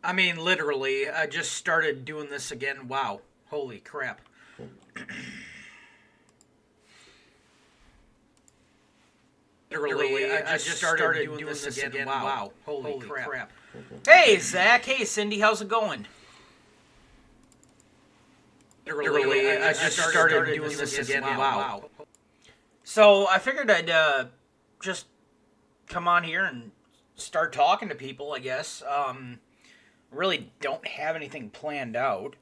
I mean, literally, I just started doing this again. Wow. Holy crap. Literally, I just started doing this again. Wow. Holy crap. Hey, Zach. Hey, Cindy. How's it going? Literally, I just started doing this again. Wow. So I figured I'd just come on here and start talking to people, I guess. Really don't have anything planned out.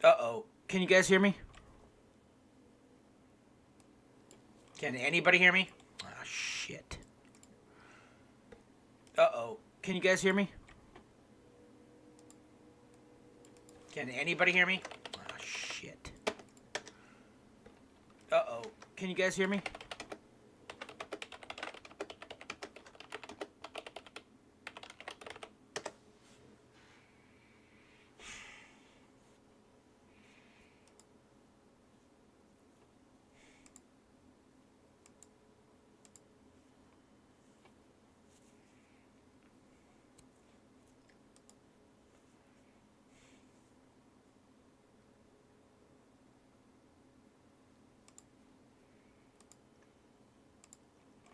Uh-oh. Can you guys hear me? Can anybody hear me? Ah, shit. Uh-oh. Can you guys hear me? Can anybody hear me? Ah, shit. Uh-oh. Can you guys hear me?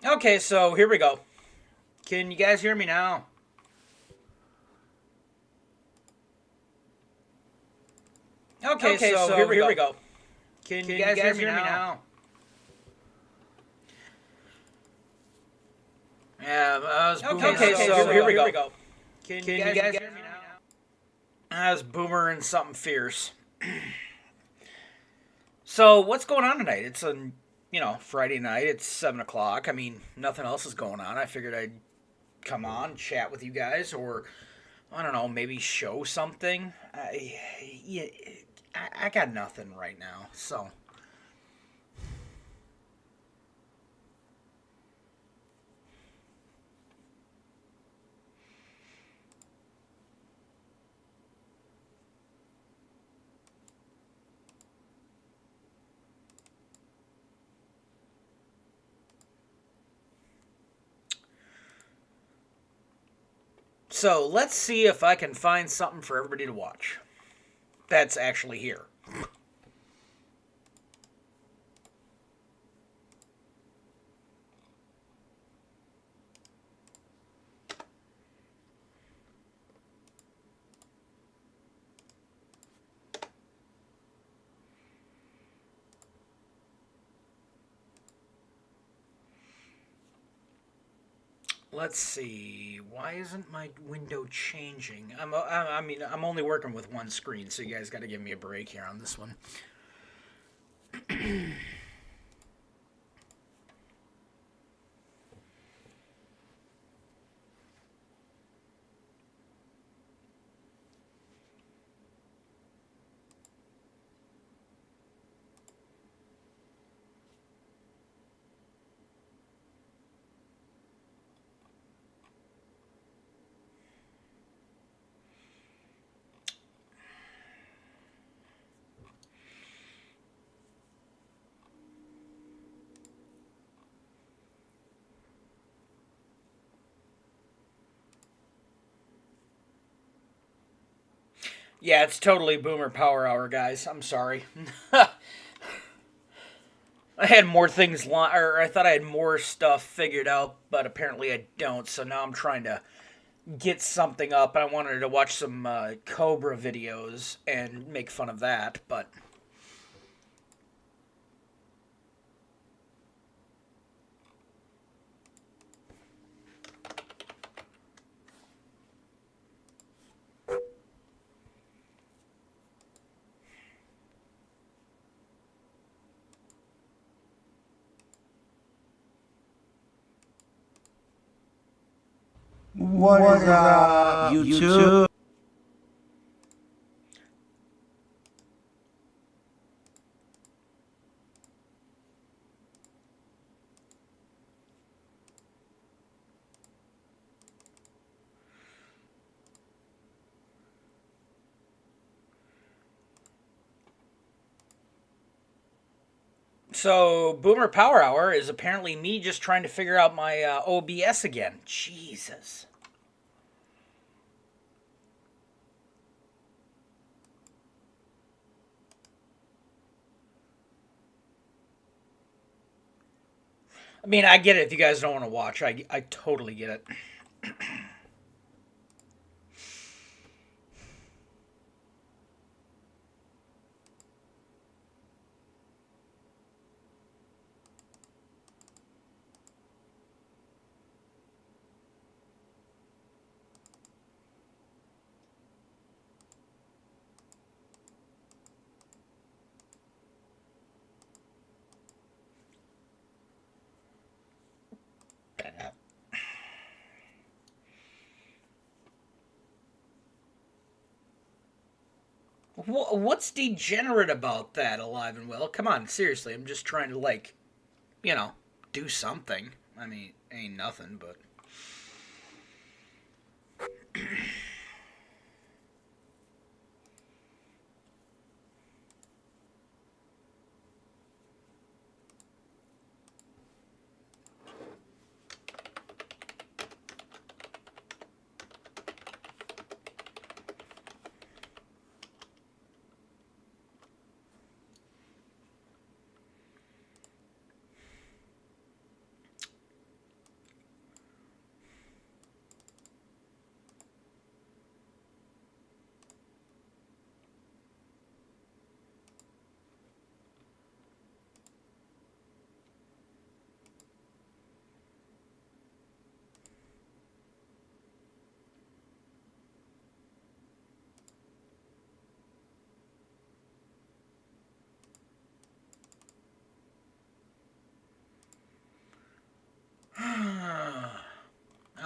Okay, so here we go. Can you guys hear me now? Okay, so here we go. Can you guys hear me now? Yeah, I was okay, so here we go. Can you guys hear me now? I was Boomer and something fierce. So what's going on tonight? It's a Friday night. It's 7 o'clock. I mean, nothing else is going on. I figured I'd come on, chat with you guys, or I don't know, maybe show something. Yeah, I got nothing right now. So let's see if I can find something for everybody to watch. That's actually here. Let's see. Why isn't my window changing? I mean, I'm only working with one screen, so you guys got to give me a break here on this one. Yeah, it's totally Boomer Power Hour, guys. I'm sorry. I had more things, or I thought I had more stuff figured out, but apparently I don't. So now I'm trying to get something up. I wanted to watch some Cobra videos and make fun of that, but What is up, YouTube? So, Boomer Power Hour is apparently me just trying to figure out my OBS again. Jesus. I mean, I get it if you guys don't want to watch. I totally get it. What's degenerate about that, Alive and Well? Come on, seriously. I'm just trying to, like, you know, do something. I mean, ain't nothing, but.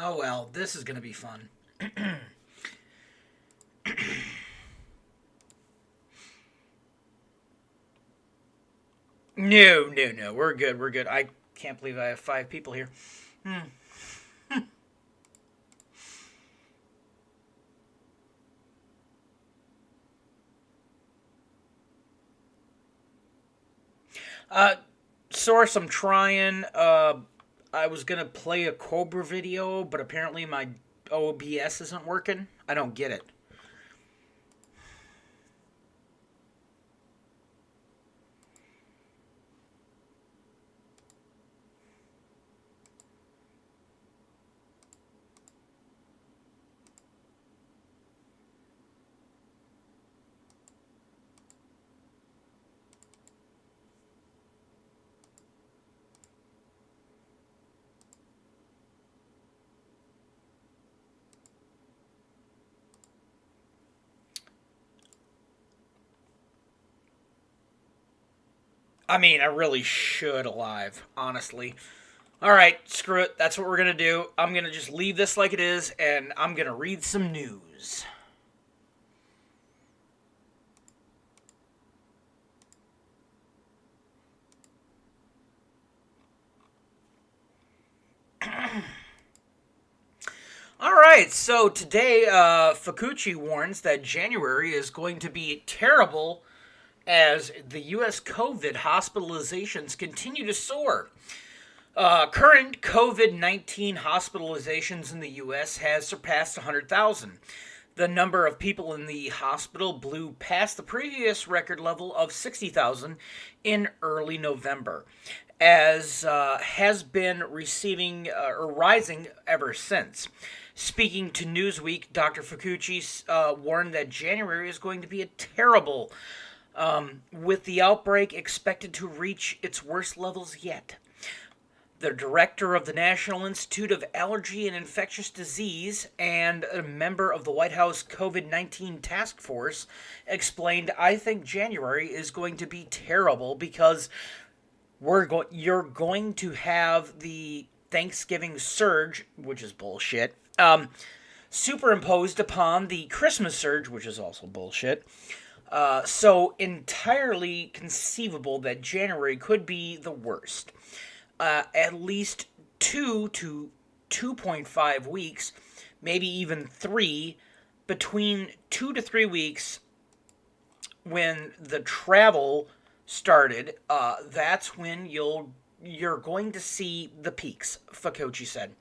Oh well, this is gonna be fun. No. We're good. We're good. I can't believe I have 5 people here. Uh, Source, I'm trying. I was gonna play a Cobra video, but apparently my OBS isn't working. I don't get it. I mean, I really should Alive, honestly. All right, screw it. That's what we're gonna do. I'm gonna just leave this like it is, and I'm gonna read some news. All right, so today, Fauci warns that January is going to be terrible as the U.S. COVID hospitalizations continue to soar. Current COVID 19 hospitalizations in the U.S. has surpassed 100,000. The number of people in the hospital blew past the previous record level of 60,000 in early November, as has been receiving or rising ever since. Speaking to Newsweek, Dr. Fauci warned that January is going to be a terrible, with the outbreak expected to reach its worst levels yet. The director of the National Institute of Allergy and Infectious Disease and a member of the White House COVID 19 task force explained, I think January is going to be terrible because you're going to have the Thanksgiving surge, which is bullshit, superimposed upon the Christmas surge, which is also bullshit. So entirely conceivable that January could be the worst. At least 2 to 2.5 weeks, maybe even 3, between 2 to 3 weeks when the travel started, that's when you're going to see the peaks, Fauci said.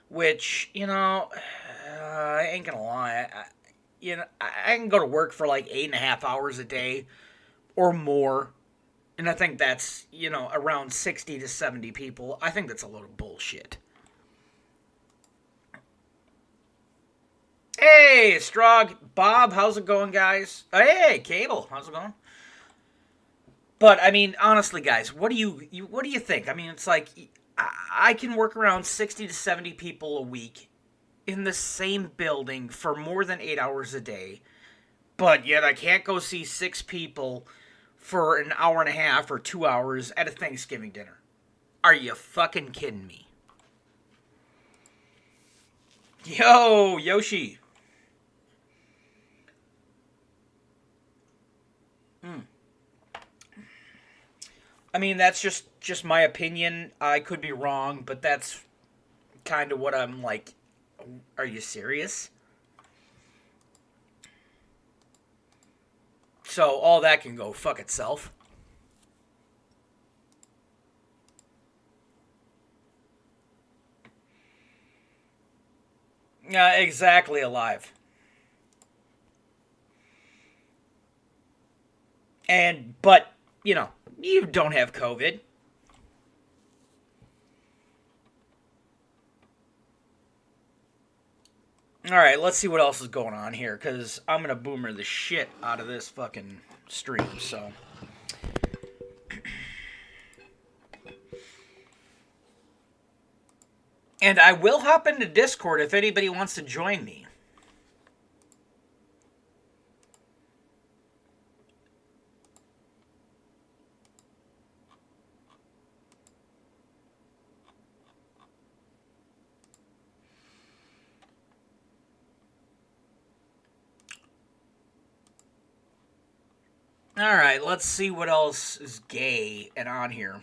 Which, I ain't gonna lie, I can go to work for like 8.5 hours a day or more, and I think that's, around 60 to 70 people. I think that's a load of bullshit. Hey, Strog, Bob, how's it going, guys? Hey, Cable, how's it going? But I mean, honestly, guys, what do you think? I mean, it's like I can work around 60 to 70 people a week in the same building for more than 8 hours a day, but yet I can't go see six people for an hour and a half or 2 hours at a Thanksgiving dinner. Are you fucking kidding me? Yo, Yoshi. I mean, that's just my opinion. I could be wrong, but that's kind of what I'm like. Are you serious? So all that can go fuck itself. Yeah, exactly, alive. But you don't have COVID. All right, let's see what else is going on here, because I'm going to boomer the shit out of this fucking stream, so. And I will hop into Discord if anybody wants to join me. All right, let's see what else is gay and on here.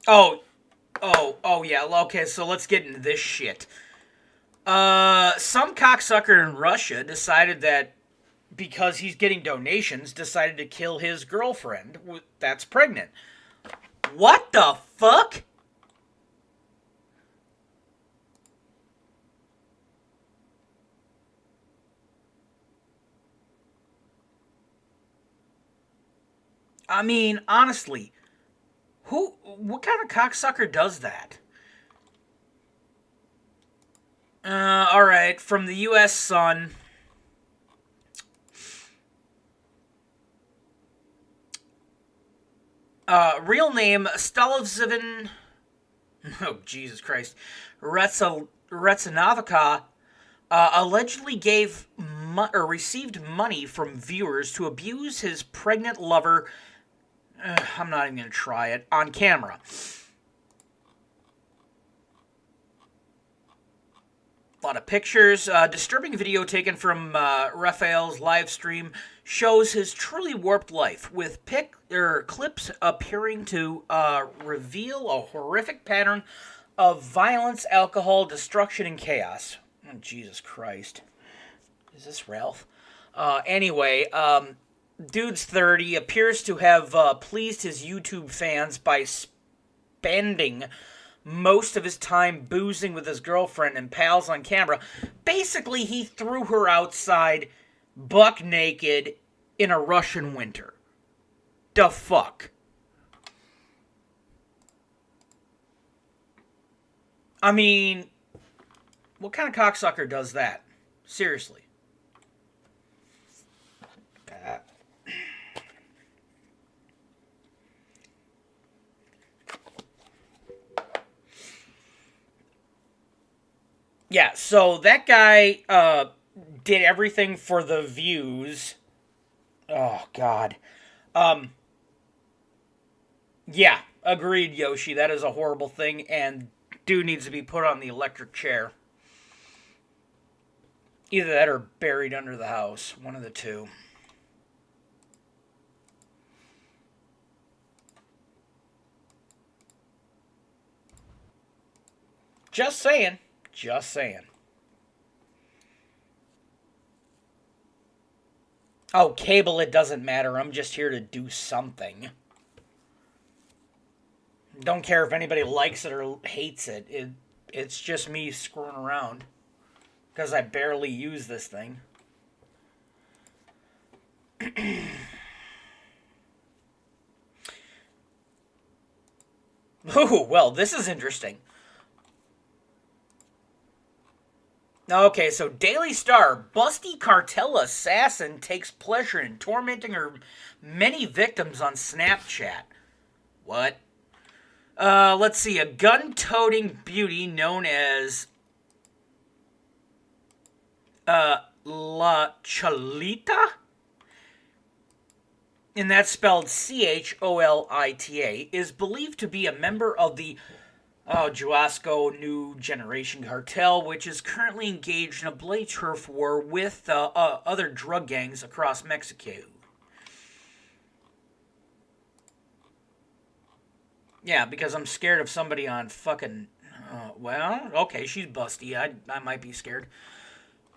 Oh, yeah. Okay, so let's get into this shit. Some cocksucker in Russia decided that because he's getting donations, decided to kill his girlfriend that's pregnant. What the fuck? I mean, honestly, what kind of cocksucker does that? Alright, from the U.S. Sun. Real name, Stalovzivin... Oh, Jesus Christ. Retsanavika allegedly received money from viewers to abuse his pregnant lover... I'm not even going to try it. On camera. A lot of pictures. Disturbing video taken from Raphael's live stream shows his truly warped life, with clips appearing to reveal a horrific pattern of violence, alcohol, destruction, and chaos. Oh, Jesus Christ. Is this Ralph? Anyway, dude's 30, appears to have pleased his YouTube fans by spending most of his time boozing with his girlfriend and pals on camera. Basically, he threw her outside, buck naked, in a Russian winter. The fuck? I mean, what kind of cocksucker does that? Seriously. Yeah, so that guy did everything for the views. Oh, God. Yeah, agreed, Yoshi. That is a horrible thing, and dude needs to be put on the electric chair. Either that or buried under the house. One of the two. Just saying. Just saying. Oh, cable, it doesn't matter. I'm just here to do something. Don't care if anybody likes it or hates it. It's just me screwing around. Because I barely use this thing. Ooh, well, this is interesting. Okay, so Daily Star, busty cartel assassin takes pleasure in tormenting her many victims on Snapchat. What? Let's see. A gun-toting beauty known as La Cholita? And that's spelled Cholita, is believed to be a member of the Jalisco New Generation Cartel, which is currently engaged in a bloody turf war with other drug gangs across Mexico. Yeah, because I'm scared of somebody on fucking... well, okay, she's busty. I might be scared.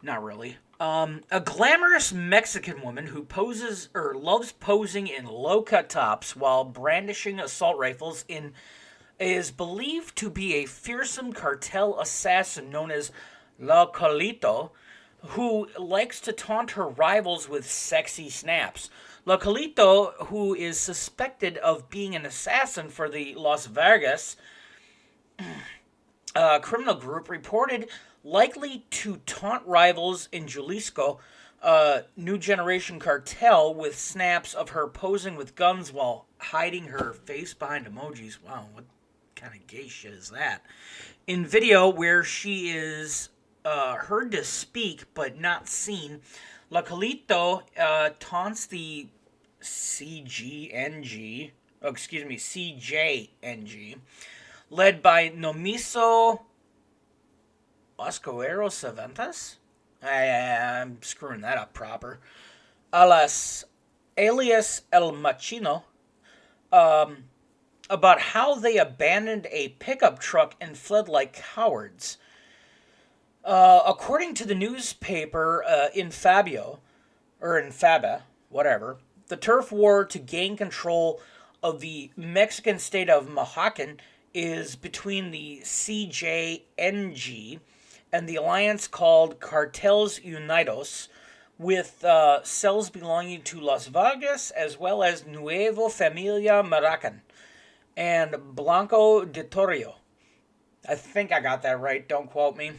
Not really. A glamorous Mexican woman who poses or loves posing in low-cut tops while brandishing assault rifles is believed to be a fearsome cartel assassin known as La Colito, who likes to taunt her rivals with sexy snaps. La Colito, who is suspected of being an assassin for the Las Vegas criminal group, reported likely to taunt rivals in Jalisco New Generation Cartel with snaps of her posing with guns while hiding her face behind emojis. Wow, what kind of gay shit is that? In video where she is heard to speak but not seen, La Colito taunts the CJNG, led by Nomiso Oscoero Cervantes? I'm screwing that up proper. Alias El Machino, about how they abandoned a pickup truck and fled like cowards. According to the newspaper Infaba, whatever, the turf war to gain control of the Mexican state of Michoacan is between the CJNG and the alliance called Cartels Unidos, with cells belonging to Las Vegas as well as Nuevo Familia Maracan and Blanco de Torrio. I think I got that right, don't quote me.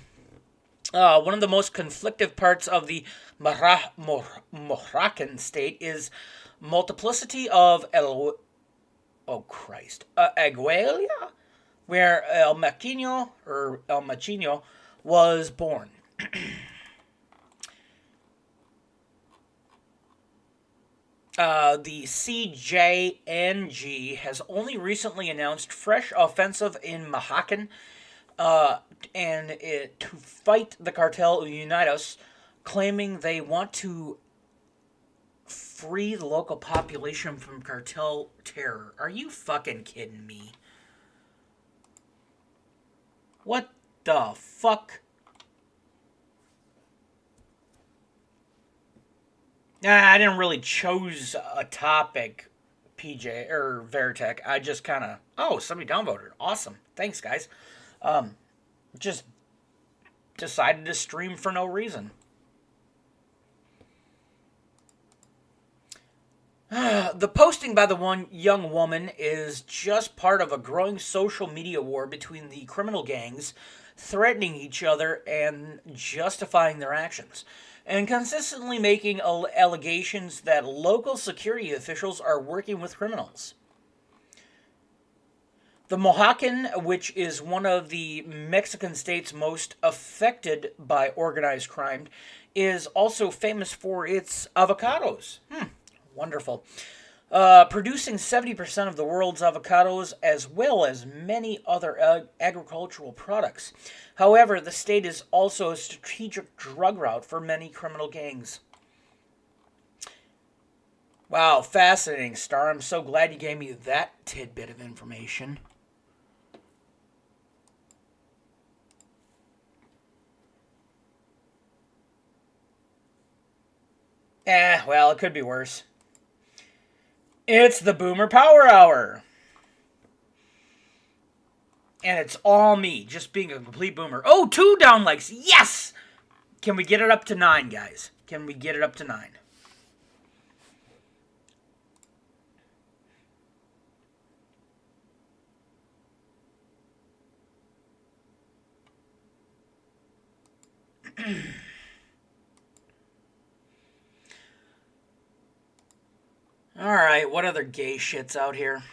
One of the most conflictive parts of the Moracan state is multiplicity of Aguilia, where El Machino was born. The CJNG has only recently announced fresh offensive in Michoacan to fight the Cartel Unidos, claiming they want to free the local population from cartel terror. Are you fucking kidding me? What the fuck? I didn't really choose a topic, PJ, or Veritech. I just kind of... Oh, somebody downvoted. Awesome. Thanks, guys. Just decided to stream for no reason. The posting by the one young woman is just part of a growing social media war between the criminal gangs, threatening each other and justifying their actions, and consistently making allegations that local security officials are working with criminals. The Michoacan, which is one of the Mexican states most affected by organized crime, is also famous for its avocados. Wonderful. Producing 70% of the world's avocados, as well as many other agricultural products. However, the state is also a strategic drug route for many criminal gangs. Wow, fascinating, Star. I'm so glad you gave me that tidbit of information. Well, it could be worse. It's the Boomer Power Hour. And it's all me, just being a complete boomer. Oh, 2 down likes. Yes! Can we get it up to 9, guys? Can we get it up to 9? Alright, what other gay shit's out here?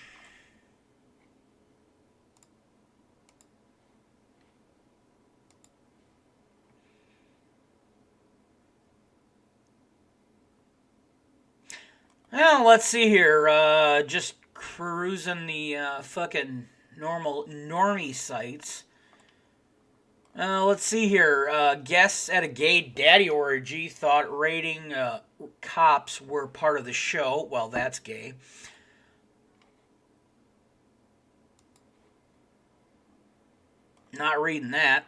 Well, let's see here. Just cruising the fucking normie sites. Let's see here. Guests at a gay daddy orgy thought raiding cops were part of the show. Well, that's gay. Not reading that.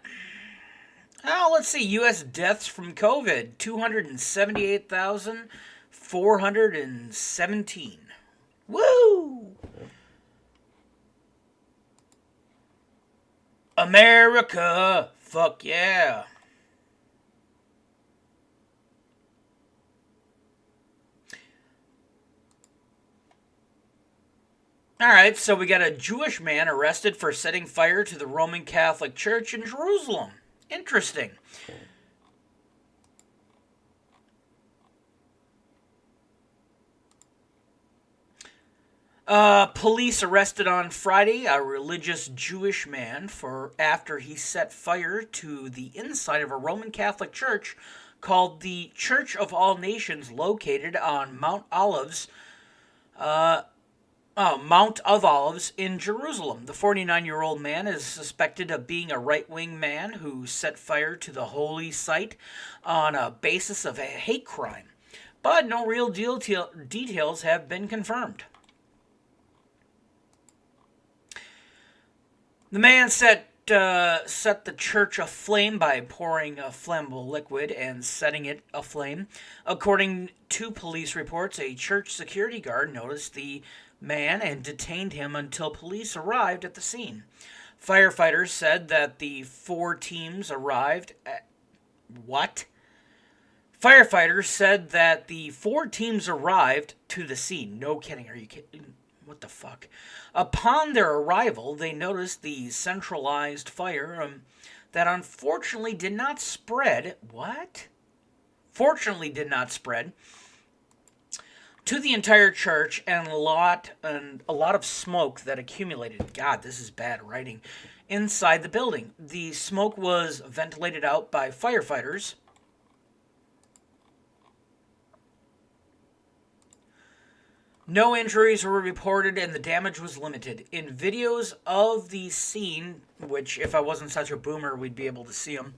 Oh, let's see. U.S. deaths from COVID 278,417. Woo! America! Fuck yeah! Alright, so we got a Jewish man arrested for setting fire to the Roman Catholic Church in Jerusalem. Interesting. Police arrested on Friday a religious Jewish man after he set fire to the inside of a Roman Catholic church called the Church of All Nations, located on Mount of Olives in Jerusalem. The 49-year-old man is suspected of being a right-wing man who set fire to the holy site on a basis of a hate crime, but no real details have been confirmed. The man set the church aflame by pouring a flammable liquid and setting it aflame. According to police reports, a church security guard noticed the man and detained him until police arrived at the scene. Firefighters said that the 4 teams arrived at... What? Firefighters said that the 4 teams arrived to the scene. No kidding, are you kidding? What the fuck? Upon their arrival, they noticed the centralized fire that unfortunately did not spread. What? Fortunately did not spread to the entire church, and a lot of smoke that accumulated. God, this is bad writing. Inside the building, the smoke was ventilated out by firefighters. No injuries were reported and the damage was limited. In videos of the scene, which if I wasn't such a boomer, we'd be able to see them,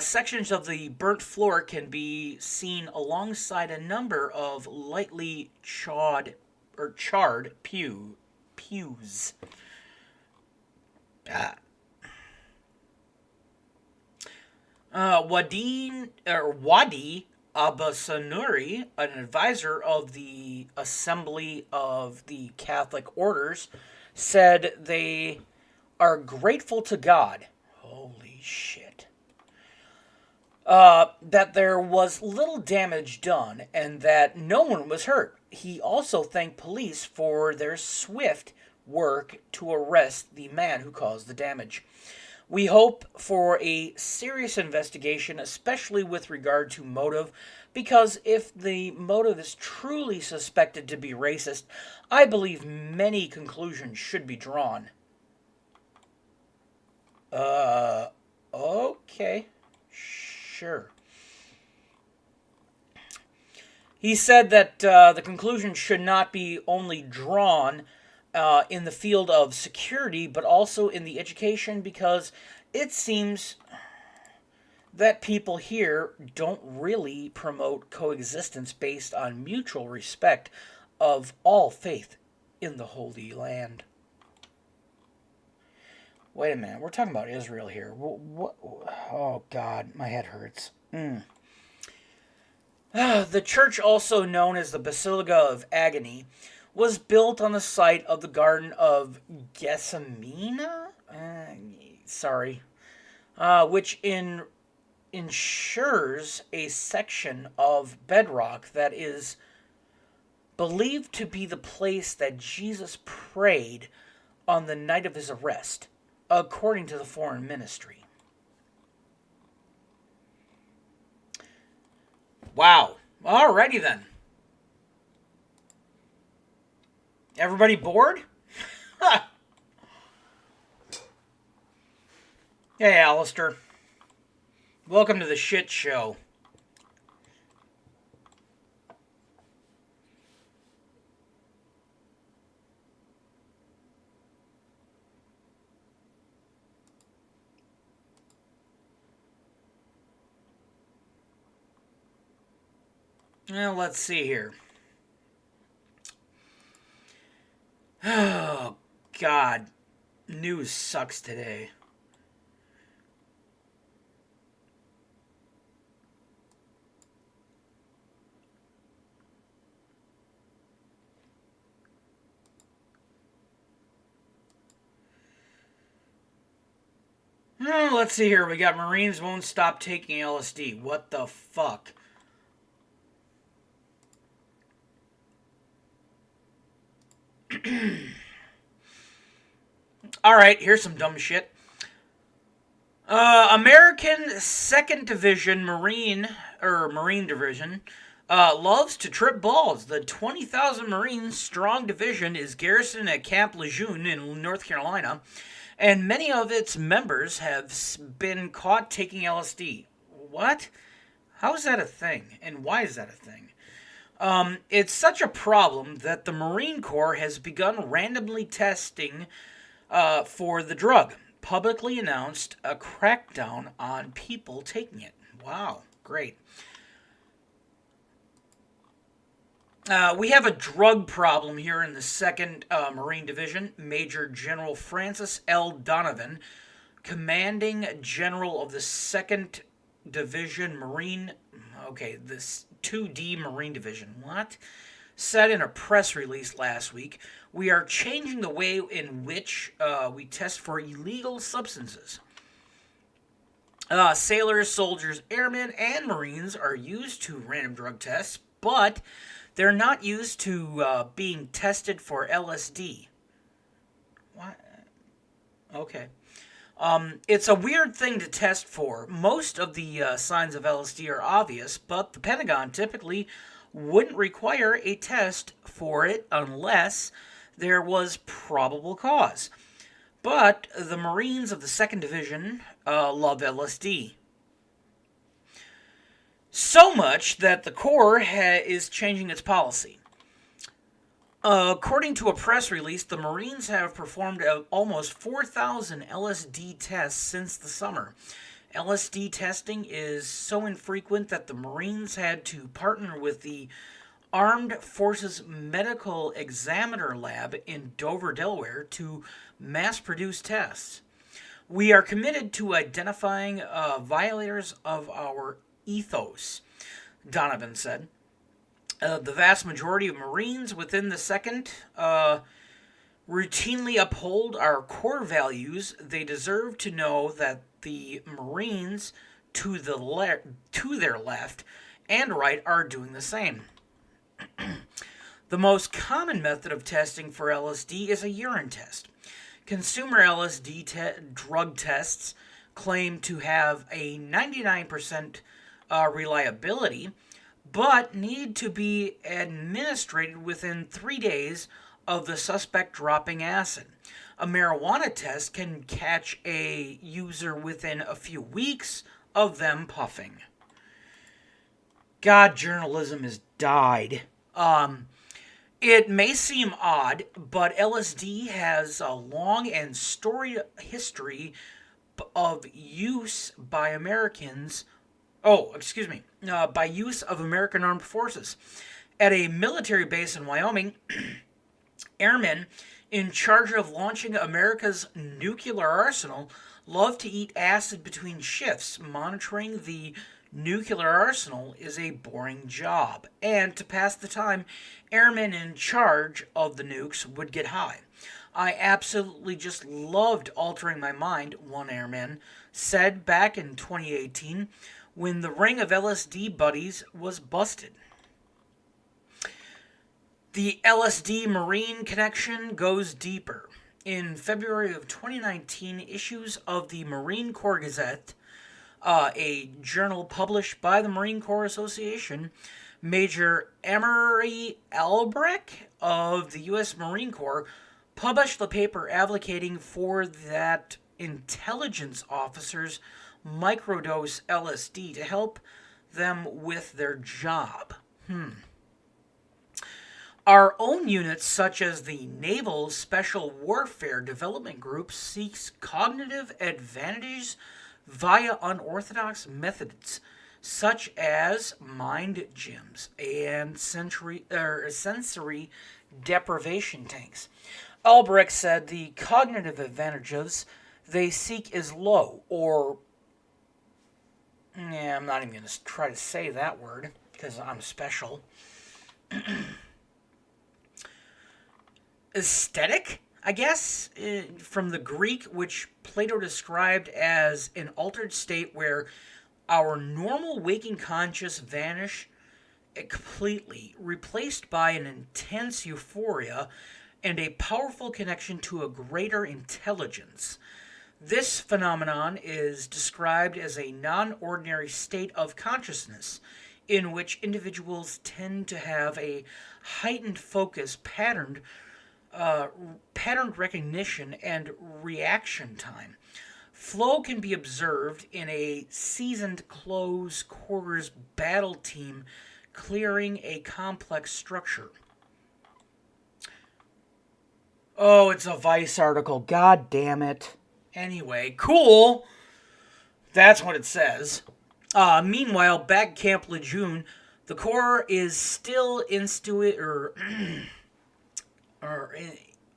sections of the burnt floor can be seen alongside a number of lightly charred pews. Wadi Abbasanuri, an advisor of the Assembly of the Catholic Orders, said they are grateful to God. Holy shit. That there was little damage done and that no one was hurt. He also thanked police for their swift work to arrest the man who caused the damage. We hope for a serious investigation, especially with regard to motive, because if the motive is truly suspected to be racist, I believe many conclusions should be drawn. Okay. Sure. He said that the conclusion should not be only drawn in the field of security, but also in the education, because it seems that people here don't really promote coexistence based on mutual respect of all faith in the Holy Land. Wait a minute, we're talking about Israel here. What? Oh, God, my head hurts. The church, also known as the Basilica of Agony, was built on the site of the Garden of Gethsemane. Sorry, which ensures a section of bedrock that is believed to be the place that Jesus prayed on the night of his arrest, according to the Foreign Ministry. Wow. Alrighty then. Everybody bored? Hey, Alistair. Welcome to the shit show. Well, let's see here. Oh, God. News sucks today. Oh, let's see here. We got Marines won't stop taking LSD. What the fuck? Alright, here's some dumb shit. American 2nd Division Marine Division loves to trip balls. The 20,000 Marines strong division is garrisoned at Camp Lejeune in North Carolina, and many of its members have been caught taking LSD. What? How is that a thing? And why is that a thing? It's such a problem that the Marine Corps has begun randomly testing for the drug. Publicly announced a crackdown on people taking it. Wow, great. We have a drug problem here in the 2nd Marine Division. Major General Francis L. Donovan, commanding general of the 2nd Division Marine... Okay, this 2D Marine Division. What? Said in a press release last week, we are changing the way in which we test for illegal substances. Sailors, soldiers, airmen, and Marines are used to random drug tests, but they're not used to being tested for LSD. What? Okay. It's a weird thing to test for. Most of the signs of LSD are obvious, but the Pentagon typically wouldn't require a test for it unless there was probable cause. But the Marines of the 2nd Division love LSD. So much that the Corps is changing its policy. According to a press release, the Marines have performed almost 4,000 LSD tests since the summer. LSD testing is so infrequent that the Marines had to partner with the Armed Forces Medical Examiner Lab in Dover, Delaware, to mass-produce tests. We are committed to identifying violators of our ethos, Donovan said. The vast majority of Marines within the 2nd routinely uphold our core values. They deserve to know that the Marines to their left and right are doing the same. The most common method of testing for LSD is a urine test. Consumer LSD drug tests claim to have a 99% reliability, but need to be administered within 3 days of the suspect dropping acid. A marijuana test can catch a user within a few weeks of them puffing. God, journalism has died. It may seem odd, but LSD has a long and storied history of use by Americans. By use of American armed forces. At a military base in Wyoming, airmen in charge of launching America's nuclear arsenal love to eat acid between shifts, monitoring the nuclear arsenal is a boring job, and to pass the time, airmen in charge of the nukes would get high. I absolutely just loved altering my mind, one airman said back in 2018 when the ring of LSD buddies was busted. The LSD Marine connection goes deeper. In February of 2019, issues of the Marine Corps Gazette, a journal published by the Marine Corps Association, Major Emery Albrecht of the U.S. Marine Corps published the paper advocating for that intelligence officers microdose LSD to help them with their job. Our own units, such as the Naval Special Warfare Development Group, seeks cognitive advantages via unorthodox methods, such as mind gyms and sensory deprivation tanks. Albrecht said the cognitive advantages they seek is low, or I'm not even going to try to say that word because I'm special. Aesthetic, I guess, from the Greek, which Plato described as an altered state where our normal waking conscious vanish completely, replaced by an intense euphoria and a powerful connection to a greater intelligence. This phenomenon is described as a non-ordinary state of consciousness in which individuals tend to have a heightened focus, patterned recognition, and reaction time. Flow can be observed in a seasoned close quarters battle team clearing a complex structure. Oh, it's a Vice article. God damn it. Anyway, cool. That's what it says. Meanwhile, back at Camp Lejeune, the Corps is still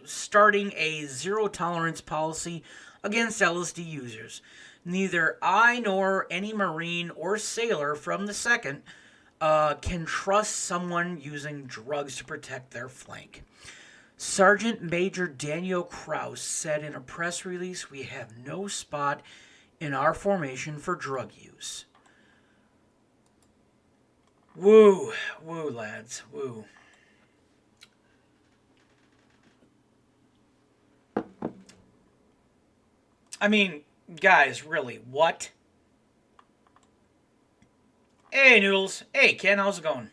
starting a zero tolerance policy against LSD users. Neither I nor any Marine or sailor from the 2nd can trust someone using drugs to protect their flank. Sergeant Major Daniel Kraus said in a press release, "We have no spot in our formation for drug use." Woo, woo, lads, woo. I mean, guys, really, what? Hey, Noodles. Hey, Ken, how's it going?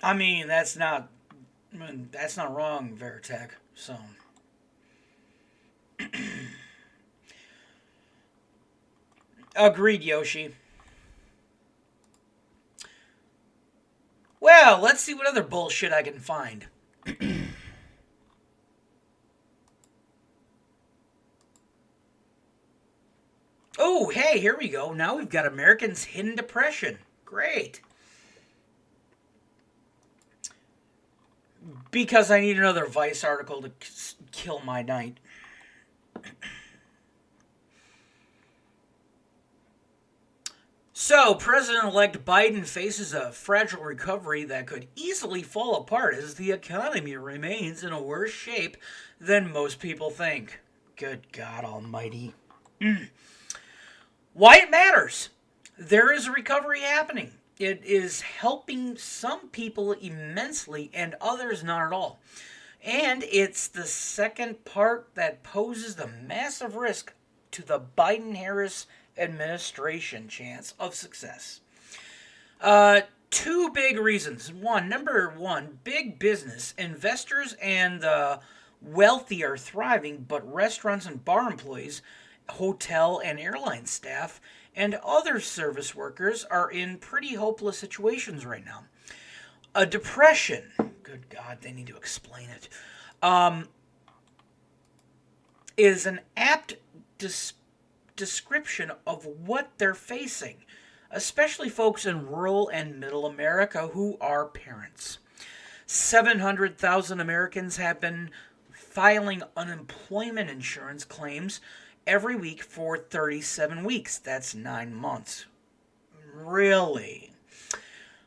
I mean, that's not wrong, Veritech. So, agreed, Yoshi. Well, let's see what other bullshit I can find. Oh, hey, here we go. Now we've got Americans' hidden depression. Great. Because I need another Vice article to kill my night. So, President-elect Biden faces a fragile recovery that could easily fall apart as the economy remains in a worse shape than most people think. Good God almighty. Why it matters. There is a recovery happening. It is helping some people immensely and others not at all. And it's the second part that poses the massive risk to the Biden-Harris administration chance of success. Two big reasons. Number one, big business, investors, and the wealthy are thriving, but restaurants and bar employees, hotel and airline staff, and other service workers are in pretty hopeless situations right now. A depression, good God, they need to explain it, is an apt description of what they're facing. especially folks in rural and middle America who are parents. 700,000 Americans have been filing unemployment insurance claims every week for 37 weeks. That's 9 months. Really?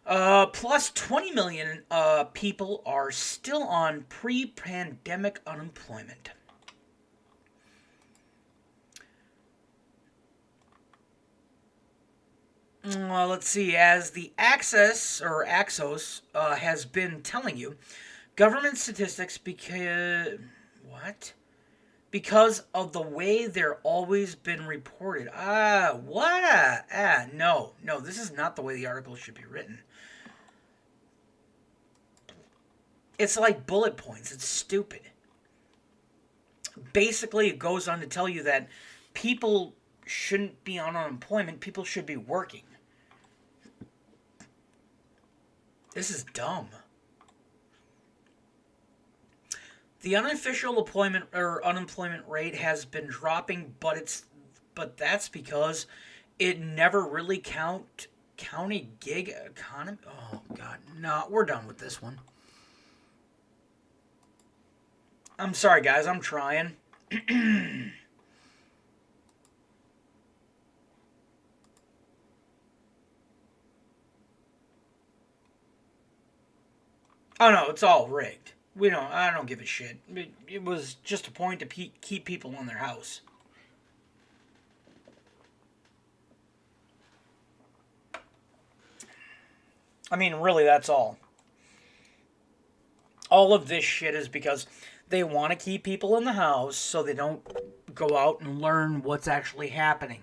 Plus, 20 million people are still on pre pandemic unemployment. Let's see. As the Access or Axos has been telling you, government statistics what? Because of the way they're always been reported. What? No. This is not the way the article should be written. It's like bullet points. It's stupid. Basically, it goes on to tell you that people shouldn't be on unemployment. People should be working. This is dumb. The unofficial unemployment rate has been dropping, but that's because it never really county gig economy. Oh God, no, we're done with this one. I'm sorry, guys. I'm trying. Oh no, it's all rigged. I don't give a shit. It was just a point to keep people in their house. I mean, really, that's all. All of this shit is because they want to keep people in the house so they don't go out and learn what's actually happening.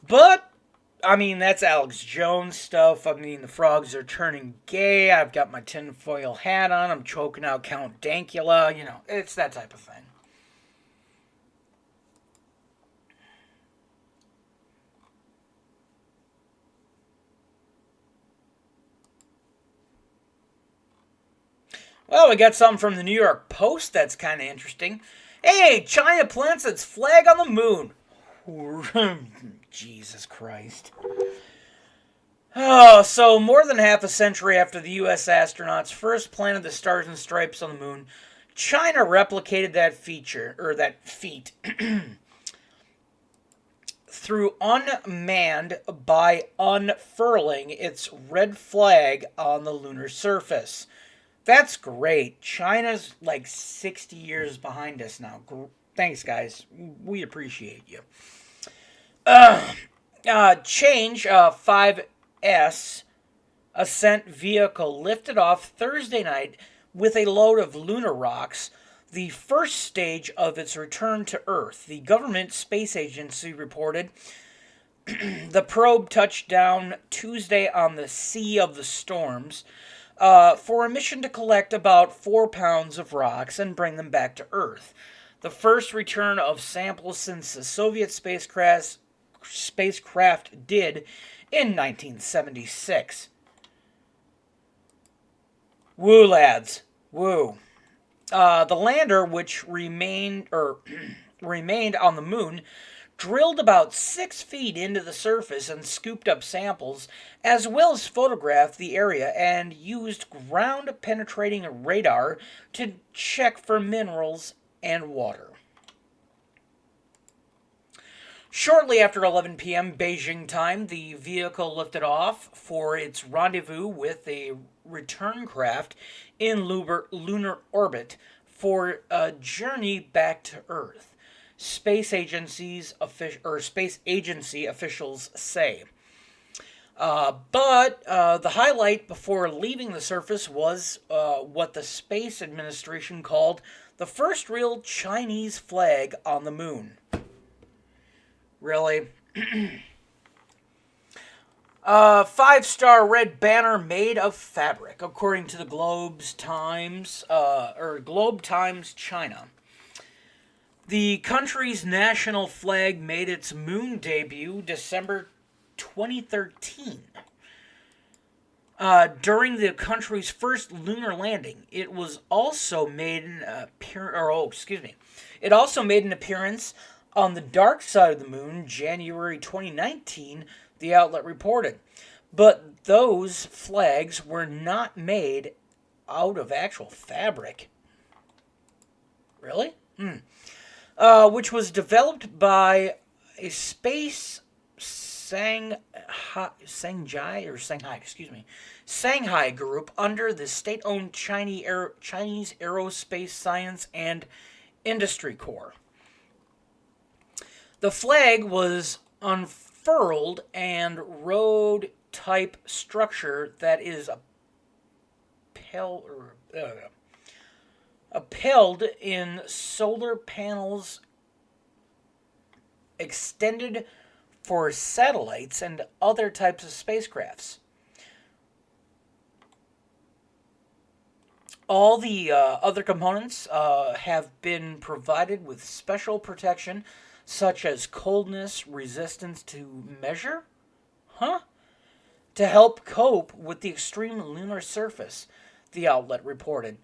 But I mean, that's Alex Jones stuff. I mean, the frogs are turning gay. I've got my tinfoil hat on. I'm choking out Count Dankula. It's that type of thing. Well, we got something from the New York Post that's kind of interesting. Hey, China plants its flag on the moon. Jesus Christ. Oh, so more than half a century after the U.S. astronauts first planted the stars and stripes on the moon, China replicated that feat through unmanned by unfurling its red flag on the lunar surface. That's great. China's like 60 years behind us now. Thanks, guys. We appreciate you. Change 5S ascent vehicle lifted off Thursday night with a load of lunar rocks, the first stage of its return to Earth. The government space agency reported the probe touched down Tuesday on the Sea of the Storms for a mission to collect about 4 pounds of rocks and bring them back to Earth. The first return of samples since the Soviet spacecraft did in 1976. Woo, lads. Woo. The lander, which remained on the moon, drilled about 6 feet into the surface and scooped up samples, as well as photographed the area and used ground-penetrating radar to check for minerals and water. Shortly after 11 p.m. Beijing time, the vehicle lifted off for its rendezvous with a return craft in lunar orbit for a journey back to Earth. Space agency officials say. But the highlight before leaving the surface was what the Space Administration called the first real Chinese flag on the moon. Really? 5-star red banner made of fabric, according to the Globe Times China. The country's national flag made its moon debut December 2013. During the country's first lunar landing, it also made an appearance on the dark side of the moon, January 2019, the outlet reported. But those flags were not made out of actual fabric. Really? Which was developed by a space Shanghai group under the state-owned Chinese Aerospace Science and Industry Corps. The flag was unfurled and road type structure that is upheld in solar panels extended for satellites and other types of spacecrafts. All the other components have been provided with special protection, such as coldness resistance to measure, to help cope with the extreme lunar surface, the outlet reported.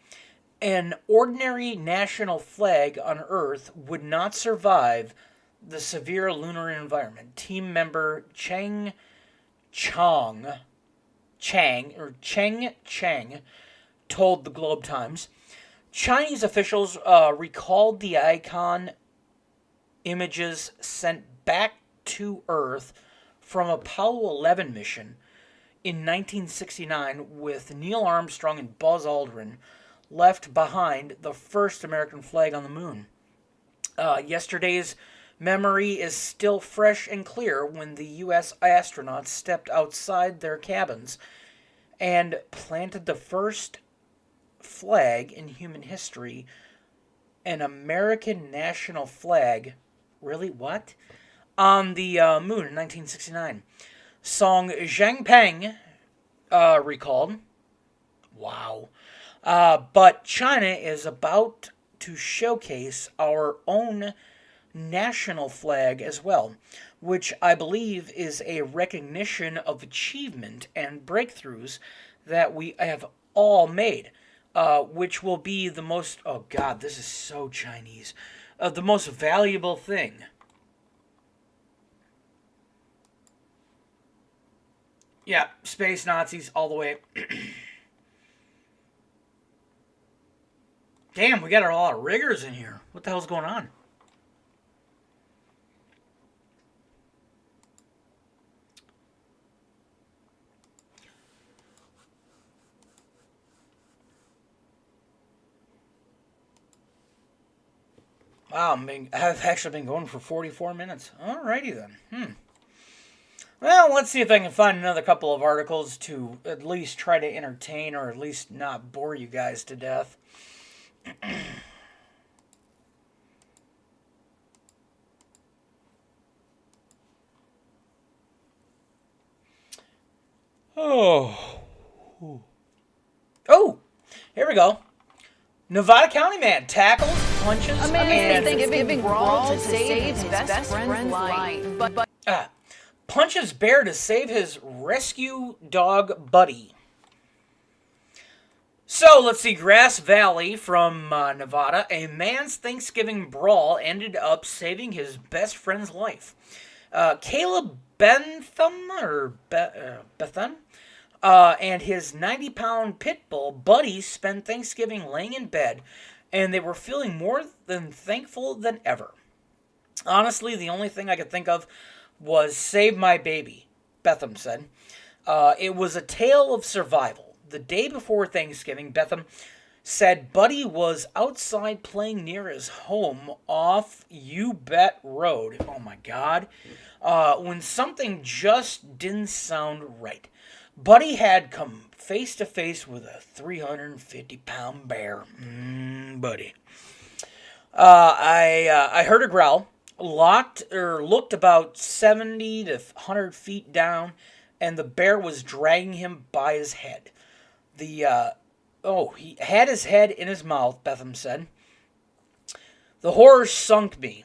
An ordinary national flag on Earth would not survive the severe lunar environment. Team member Cheng Chang told the Globe Times. Chinese officials recalled the icon images sent back to Earth from Apollo 11 mission in 1969 with Neil Armstrong and Buzz Aldrin left behind the first American flag on the moon. Yesterday's memory is still fresh and clear when the U.S. astronauts stepped outside their cabins and planted the first flag in human history, an American national flag. Really, what? On the moon in 1969. Song Zhang Peng recalled. Wow. But China is about to showcase our own national flag as well, which I believe is a recognition of achievement and breakthroughs that we have all made, which will be the most, oh God, this is so Chinese, the most valuable thing. Yeah, space Nazis all the way. Damn, we got a lot of riggers in here. What the hell's going on? Wow, I've actually been going for 44 minutes. Alrighty then. Well, let's see if I can find another couple of articles to at least try to entertain or at least not bore you guys to death. Oh, here we go. Nevada County man tackles, punches, a man Thanksgiving brawl to save his best friend's life. Punches bear to save his rescue dog buddy. So, let's see, Grass Valley from Nevada. A man's Thanksgiving brawl ended up saving his best friend's life. Caleb Bentham, and his 90-pound pit bull, Buddy, spent Thanksgiving laying in bed, and they were feeling more than thankful than ever. Honestly, the only thing I could think of was save my baby, Betham said. It was a tale of survival. The day before Thanksgiving, Betham said Buddy was outside playing near his home off You Bet Road. Oh my God. When something just didn't sound right. Buddy had come face to face with a 350-pound bear. Buddy. I heard a growl. Looked about 70 to 100 feet down, and the bear was dragging him by his head. He had his head in his mouth, Betham said. The horror sunk me,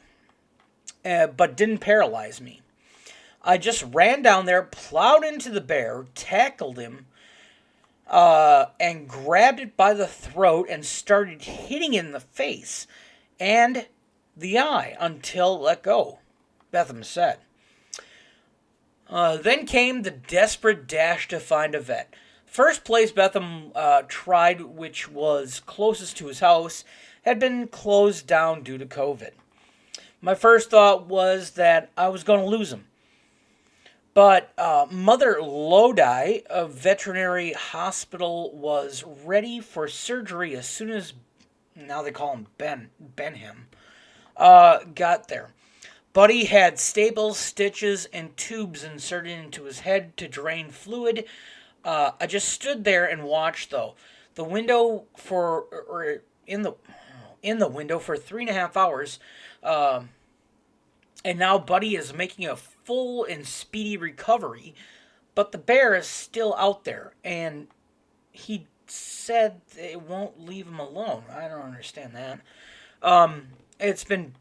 but didn't paralyze me. I just ran down there, plowed into the bear, tackled him, and grabbed it by the throat and started hitting it in the face. And the eye until let go, Betham said. Then came the desperate dash to find a vet. First place Betham tried, which was closest to his house, had been closed down due to COVID. My first thought was that I was going to lose him. But Mother Lodi, a veterinary hospital, was ready for surgery as soon as, now they call him Benham, got there. Buddy had staples, stitches, and tubes inserted into his head to drain fluid. I just stood there and watched, though. The window for, or in the window for 3.5 hours, and now Buddy is making a full and speedy recovery, but the bear is still out there, and he said it won't leave him alone. I don't understand that. It's been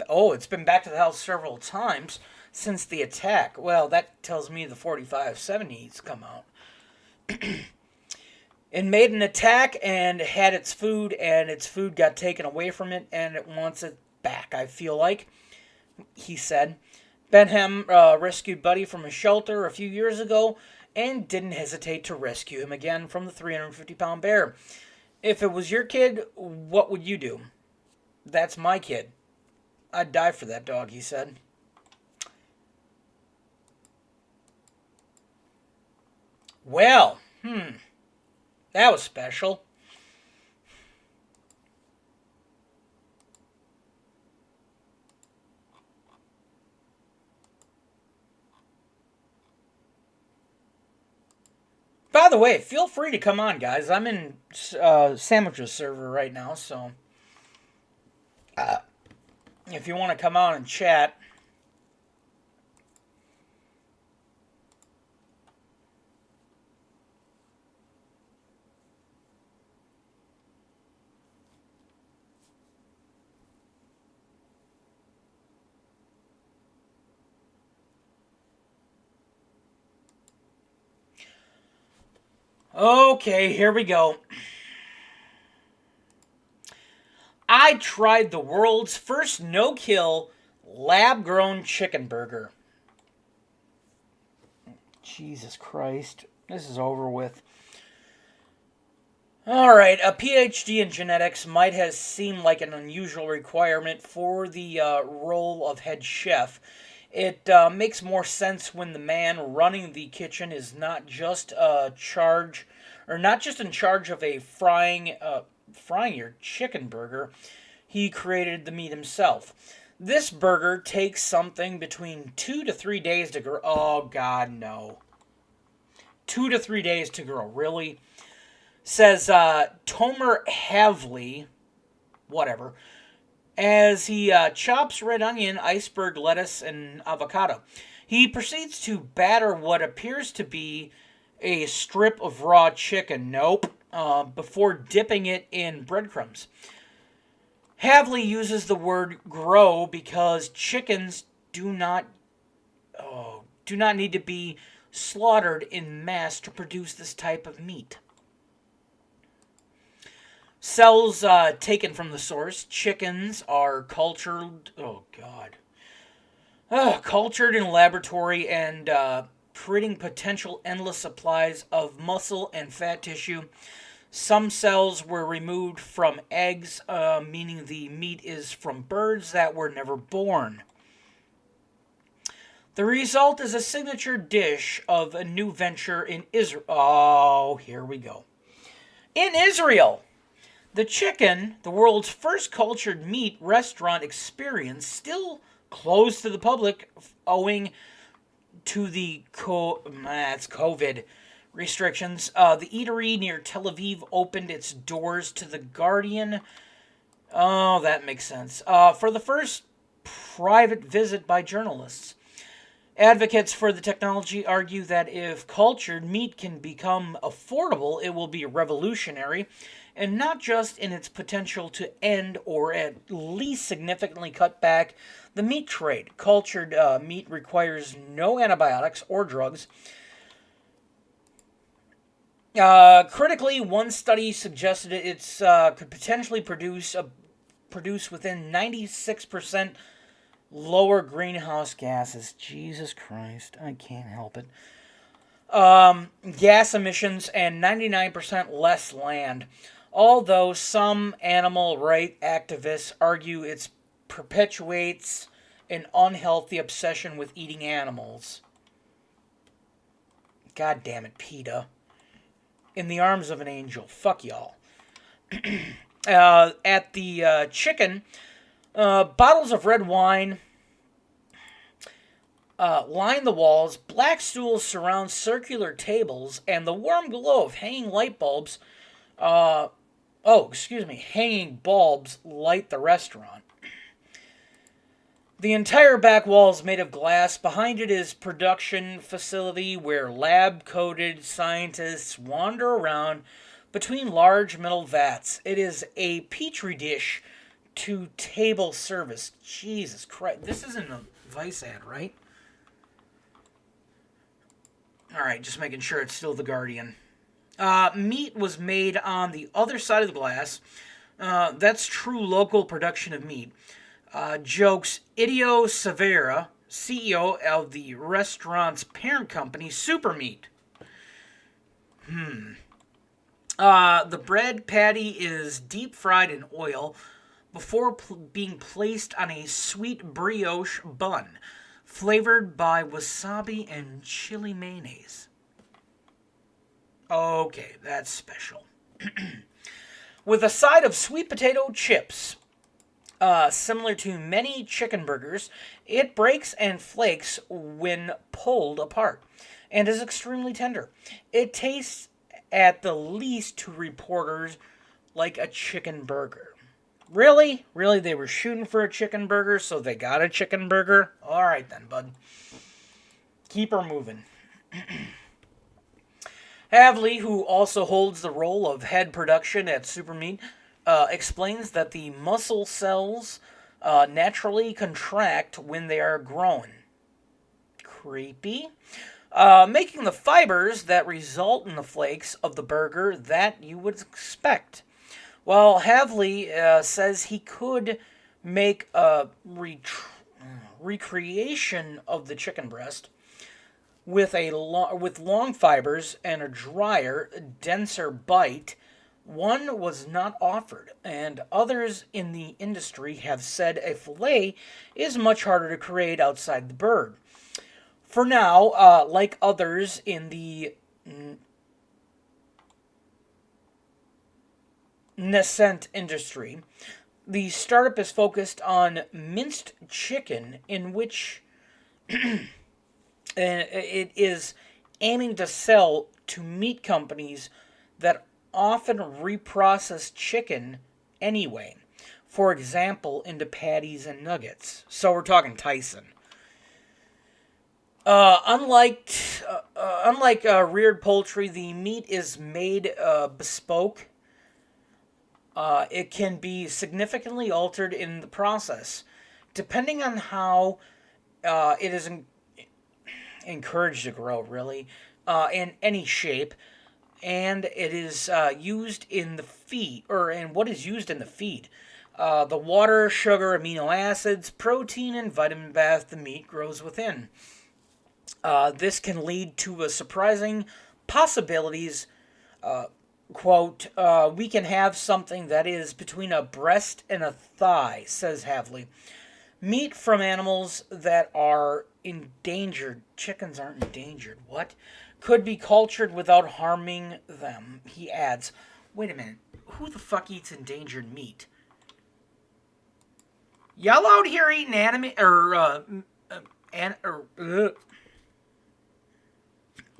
back to the house several times since the attack. Well, that tells me the 45-7 needs to come out. It made an attack and had its food got taken away from it, and it wants it back, I feel like, he said. Benham rescued Buddy from a shelter a few years ago and didn't hesitate to rescue him again from the 350-pound bear. If it was your kid, what would you do? That's my kid. I'd die for that dog, he said. Well, that was special. By the way, feel free to come on, guys. I'm in Sandwiches server right now, so if you want to come on and chat. Okay, here we go. I tried the world's first no-kill lab-grown chicken burger. Jesus Christ. This is over with. Alright, a PhD in genetics might have seemed like an unusual requirement for the role of head chef. It makes more sense when the man running the kitchen is not just in charge of a frying your chicken burger. He created the meat himself. This burger takes something between 2 to 3 days to grow. Oh God, no. 2 to 3 days to grow, really? Says Tomer Havley, whatever, as he chops red onion, iceberg lettuce, and avocado. He proceeds to batter what appears to be a strip of raw chicken, before dipping it in breadcrumbs. Havley uses the word grow because chickens do not need to be slaughtered in mass to produce this type of meat. Cells taken from the source. Chickens are cultured. Cultured in laboratory and creating potential endless supplies of muscle and fat tissue. Some cells were removed from eggs, meaning the meat is from birds that were never born. The result is a signature dish of a new venture in Israel. Oh, here we go. In Israel. The Chicken, the world's first cultured meat restaurant experience, still closed to the public owing to the COVID restrictions. The eatery near Tel Aviv opened its doors to The Guardian. Oh, that makes sense. For the first private visit by journalists. Advocates for the technology argue that if cultured meat can become affordable, it will be revolutionary, and not just in its potential to end or at least significantly cut back the meat trade. Cultured meat requires no antibiotics or drugs. Critically, one study suggested it could potentially produce produced within 96% lower greenhouse gases. Jesus Christ, I can't help it. Gas emissions and 99% less land. Although some animal rights activists argue it perpetuates an unhealthy obsession with eating animals. God damn it, PETA. In the arms of an angel. Fuck y'all. At the chicken, bottles of red wine line the walls, black stools surround circular tables, and the warm glow of hanging light bulbs, hanging bulbs light the restaurant. The entire back wall is made of glass. Behind it is production facility where lab-coated scientists wander around between large metal vats. It is a petri dish to table service. Jesus Christ. This isn't a Vice ad, right? Alright, just making sure it's still The Guardian. Meat was made on the other side of the glass. That's true local production of meat. Jokes Idio Severa, CEO of the restaurant's parent company, Supermeat. The bread patty is deep fried in oil before being placed on a sweet brioche bun, flavored by wasabi and chili mayonnaise. Okay, that's special. With a side of sweet potato chips. Similar to many chicken burgers, it breaks and flakes when pulled apart, and is extremely tender. It tastes, at the least to reporters, like a chicken burger. Really? Really? They were shooting for a chicken burger, so they got a chicken burger? Alright then, bud. Keep her moving. Havley, who also holds the role of head production at Supermeat, explains that the muscle cells naturally contract when they are grown. Creepy. Making the fibers that result in the flakes of the burger that you would expect. Well, Havley says he could make a recreation of the chicken breast with long fibers and a drier, denser bite. One was not offered, and others in the industry have said a fillet is much harder to create outside the bird. For now, like others in the nascent industry, the startup is focused on minced chicken, in which it is aiming to sell to meat companies that often reprocess chicken anyway. For example, into patties and nuggets. So we're talking Tyson. Unlike reared poultry, the meat is made bespoke. It can be significantly altered in the process, depending on how it is encouraged to grow, really, in any shape. And it is used in the feed, or in what is used in the feed. The water, sugar, amino acids, protein, and vitamin bath the meat grows within. This can lead to a surprising possibilities. Quote, we can have something that is between a breast and a thigh, says Havley. Meat from animals that are endangered. Chickens aren't endangered. What? Could be cultured without harming them, he adds. Wait a minute. Who the fuck eats endangered meat? Y'all out here eating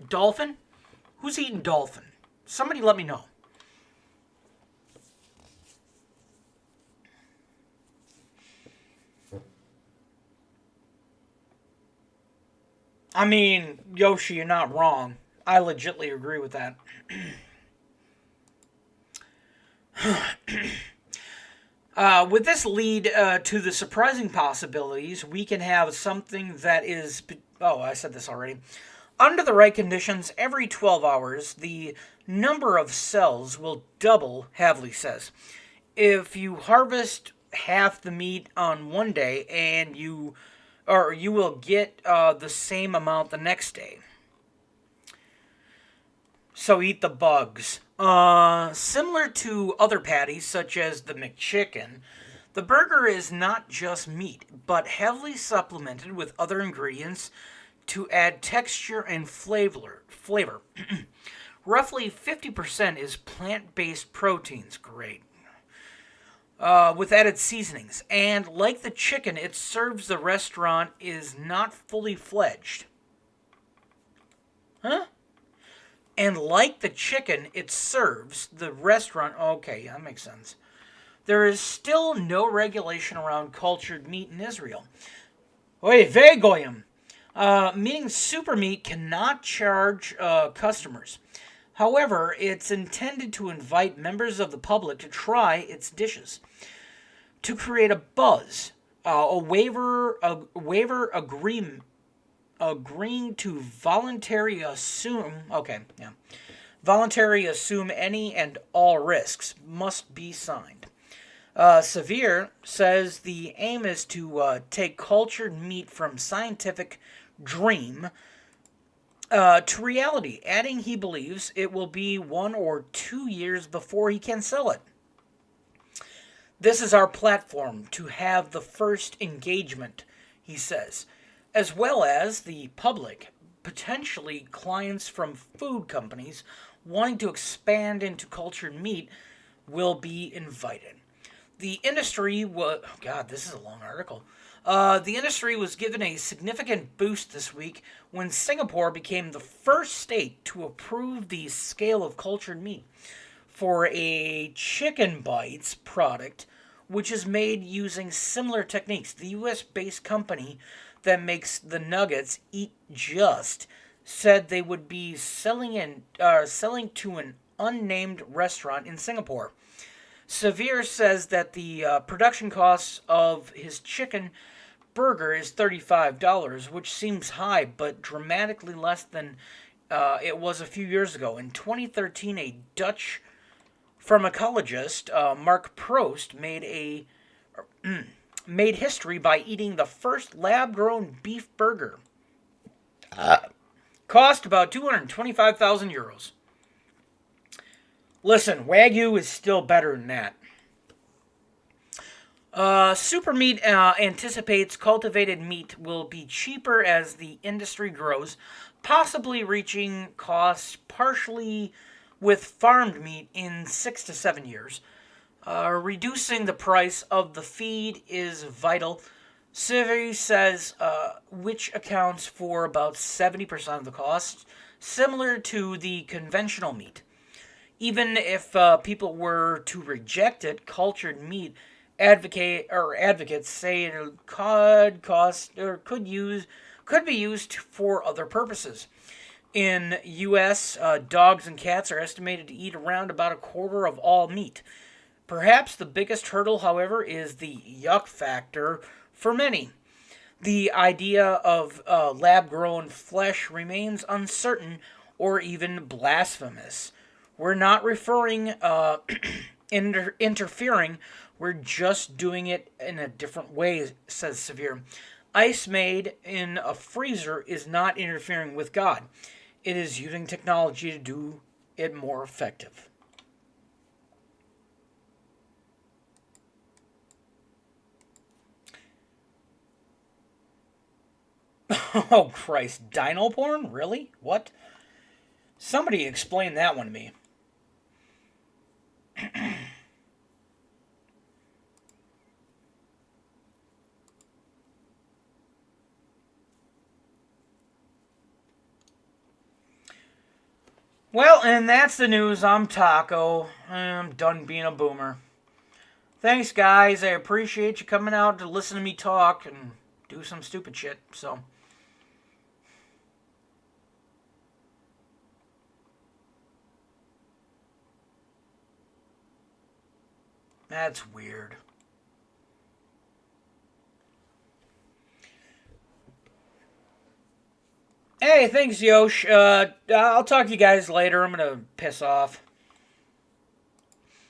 dolphin? Who's eating dolphin? Somebody let me know. I mean, Yoshi, you're not wrong. I legitimately agree with that. With this lead to the surprising possibilities, we can have something that is... Oh, I said this already. Under the right conditions, every 12 hours, the number of cells will double, Havley says. If you harvest half the meat on one day, and you will get the same amount the next day. So eat the bugs. Similar to other patties, such as the McChicken, the burger is not just meat, but heavily supplemented with other ingredients to add texture and flavor. Roughly 50% is plant-based proteins. Great. With added seasonings. And like the chicken it serves, the restaurant is not fully fledged. Huh? And like the chicken it serves, the restaurant... Okay, that makes sense. There is still no regulation around cultured meat in Israel. Oy vey goyim. Meaning super meat cannot charge customers. However, it's intended to invite members of the public to try its dishes. To create a buzz, a waiver agreeing to voluntarily assume any and all risks must be signed. Severe says the aim is to take cultured meat from scientific dream to reality, adding he believes it will be 1 or 2 years before he can sell it. This is our platform to have the first engagement, he says, as well as the public, potentially clients from food companies wanting to expand into cultured meat will be invited. The industry was... God, this is a long article. The industry was given a significant boost this week when Singapore became the first state to approve the scale of cultured meat for a chicken bites product, which is made using similar techniques. The U.S.-based company that makes the nuggets, Eat Just, said they would be selling to an unnamed restaurant in Singapore. Severe says that the production costs of his chicken burger is $35, which seems high, but dramatically less than it was a few years ago. In 2013, a Dutch pharmacologist, Mark Prost, made history by eating the first lab-grown beef burger. Cost about 225,000 euros. Listen, Wagyu is still better than that. Super Meat anticipates cultivated meat will be cheaper as the industry grows, possibly reaching costs partially with farmed meat in 6 to 7 years. Reducing the price of the feed is vital. Sivy says, which accounts for about 70% of the cost, similar to the conventional meat. Even if people were to reject it, cultured meat advocates say it could be used for other purposes. In U.S., dogs and cats are estimated to eat around about a quarter of all meat. Perhaps the biggest hurdle, however, is the yuck factor for many. The idea of lab-grown flesh remains uncertain or even blasphemous. We're not interfering, we're just doing it in a different way, says Severe. Ice made in a freezer is not interfering with God. It is using technology to do it more effective. Oh, Christ. Dino porn? Really? What? Somebody explain that one to me. Well, and that's the news. I'm Taco. I'm done being a boomer. Thanks, guys. I appreciate you coming out to listen to me talk and do some stupid shit, so... That's weird. Hey, thanks, Yosh. I'll talk to you guys later. I'm gonna piss off.